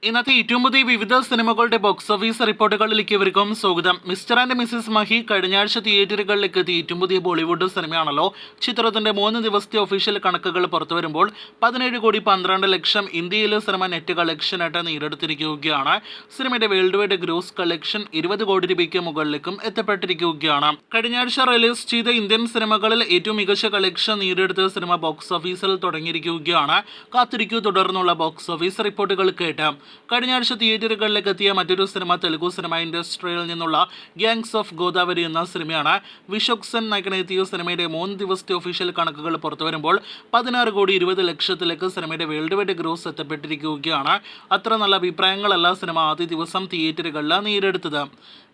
ഇന്നത്തെ ഏറ്റവും പുതിയ വിവിധ സിനിമകളുടെ ബോക്സ് ഓഫീസ് റിപ്പോർട്ടുകളിലേക്ക് ഇവർക്കും സ്വാഗതം. മിസ്റ്റർ ആൻഡ് മിസ്സിസ് മഹി കഴിഞ്ഞ ആഴ്ച തിയേറ്ററുകളിലേക്ക് എത്തിയ ഏറ്റവും പുതിയ ബോളിവുഡ് സിനിമയാണല്ലോ. ചിത്രത്തിന്റെ 3 ദിവസത്തെ ഒഫീഷ്യൽ കണക്കുകൾ പുറത്തു വരുമ്പോൾ 17,12,00,000 ഇന്ത്യയിലെ സിനിമ നെറ്റ് കളക്ഷനായിട്ട് നേടിയെടുത്തിരിക്കുകയാണ്. സിനിമയുടെ വേൾഡ് വൈഡ് ഗ്രോസ് കളക്ഷൻ 20 കോടി രൂപയ്ക്ക് മുകളിലേക്കും എത്തപ്പെട്ടിരിക്കുകയാണ്. കഴിഞ്ഞ ആഴ്ച റിലീസ് ചെയ്ത ഇന്ത്യൻ സിനിമകളിൽ ഏറ്റവും മികച്ച കളക്ഷൻ നേടിയെടുത്ത സിനിമ ബോക്സ് ഓഫീസിൽ തുടങ്ങിയിരിക്കുകയാണ്. കാത്തിരിക്കൂ തുടർന്നുള്ള ബോക്സ് ഓഫീസ് റിപ്പോർട്ടുകൾ കേട്ടാം. കഴിഞ്ഞ ആഴ്ച തിയേറ്ററുകളിലേക്ക് എത്തിയ മറ്റൊരു സിനിമ തെലുഗു സിനിമ ഇൻഡസ്ട്രിയിൽ നിന്നുള്ള ഗ്യാങ്സ് ഓഫ് ഗോദാവരി എന്ന സിനിമയാണ്. വിശോക് സെൻ നായകനെത്തിയ സിനിമയുടെ 3 ദിവസത്തെ ഒഫീഷ്യൽ കണക്കുകൾ പുറത്തു വരുമ്പോൾ 16,20,00,000 സിനിമയുടെ വേൾഡ് വൈഡ് ഗ്രോസ് എത്തപ്പെട്ടിരിക്കുകയാണ്. അത്ര നല്ല അഭിപ്രായങ്ങളല്ല സിനിമ ആദ്യ ദിവസം തിയേറ്ററുകളിൽ നേടിയെടുത്തത്.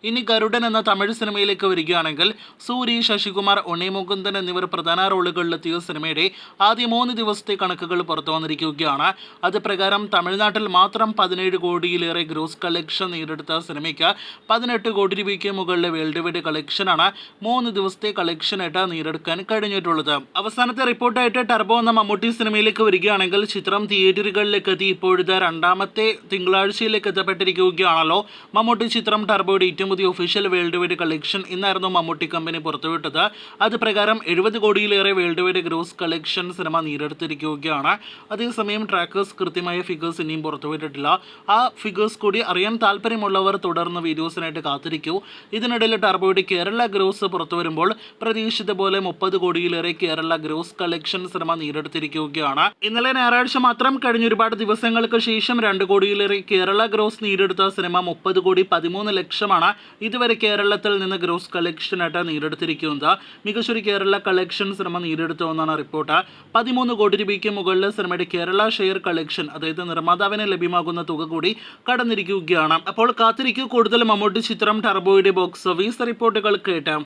ഇനി ഗരുഡൻ എന്ന തമിഴ് സിനിമയിലേക്ക് വരികയാണെങ്കിൽ സൂരി, ശശികുമാർ, ഉണ്ണി മുകുന്ദൻ എന്നിവർ പ്രധാന റോളുകളിലെത്തിയ സിനിമയുടെ ആദ്യ 3 ദിവസത്തെ കണക്കുകൾ പുറത്തു വന്നിരിക്കുകയാണ്. അത് പ്രകാരം തമിഴ്നാട്ടിൽ മാത്രം 17 കോടിയിലേറെ ഗ്രോസ് കളക്ഷൻ നേടിയെടുത്ത സിനിമയ്ക്ക് 18 കോടി രൂപയ്ക്ക് മുകളിലെ വേൾഡ് വൈഡ് കളക്ഷനാണ് 3 ദിവസത്തെ കളക്ഷനായിട്ട് നേടിയെടുക്കാൻ കഴിഞ്ഞിട്ടുള്ളത്. അവസാനത്തെ റിപ്പോർട്ടായിട്ട് ടർബോ എന്ന മമ്മൂട്ടി സിനിമയിലേക്ക് വരികയാണെങ്കിൽ ചിത്രം തിയേറ്ററുകളിലേക്ക് എത്തി ഇപ്പോഴത്തെ 2ാമത്തെ തിങ്കളാഴ്ചയിലേക്ക് എത്തപ്പെട്ടിരിക്കുകയാണല്ലോ. മമ്മൂട്ടി ചിത്രം ടർബോയുടെ ഏറ്റവും പുതിയ ഒഫീഷ്യൽ വേൾഡ് വൈഡ് കളക്ഷൻ ഇന്നായിരുന്നു മമ്മൂട്ടി കമ്പനി പുറത്തുവിട്ടത്. അത് പ്രകാരം 70 കോടിയിലേറെ world wide gross collection cinema നേടിയെടുത്തിരിക്കുകയാണ്. അതേസമയം ട്രാക്കേഴ്സ് കൃത്യമായ ഫിഗേഴ്സ് ഇനിയും പുറത്തുവിട്ടിട്ടില്ല. ആ ഫിഗേഴ്സ് കൂടി അറിയാൻ താല്പര്യമുള്ളവർ തുടർന്ന് വീഡിയോസിനായിട്ട് കാത്തിരിക്കൂ. ഇതിനിടയിൽ ടർബോയുടെ കേരള ഗ്രോസ് പുറത്തു വരുമ്പോൾ പ്രതീക്ഷിച്ച പോലെ 30 കോടിയിലേറെ കേരള ഗ്രോസ് കളക്ഷൻ സിനിമ നേടിയെടുത്തിരിക്കുകയാണ്. ഇന്നലെ ഞായറാഴ്ച മാത്രം കഴിഞ്ഞ ഒരുപാട് ദിവസങ്ങൾക്ക് ശേഷം 2 കോടിയിലേറെ കേരള ഗ്രോസ് നേടിയെടുത്ത സിനിമ 30 കോടി 13 ലക്ഷമാണ് ഇതുവരെ കേരളത്തിൽ നിന്ന് ഗ്രോസ് കളക്ഷനായിട്ട് നേടിയെടുത്തിരിക്കുന്നത്. മികച്ചൊരു കേരള കളക്ഷൻ സിനിമ നേടിയെടുത്തു എന്നാണ് റിപ്പോർട്ട്. 13 കോടി രൂപയ്ക്ക് മുകളിൽ സിനിമയുടെ കേരള ഷെയർ കളക്ഷൻ, അതായത് നിർമ്മാതാവിന് ലഭ്യമാകുന്ന തുക കൂടി കടന്നിരിക്കുകയാണ്. അപ്പോൾ കാത്തിരിക്കൂ കൂടുതൽ മമ്മൂട്ടി ചിത്രം ടർബോയുടെ ബോക്സ് ഓഫീസ് റിപ്പോർട്ടുകൾ കേട്ടാം.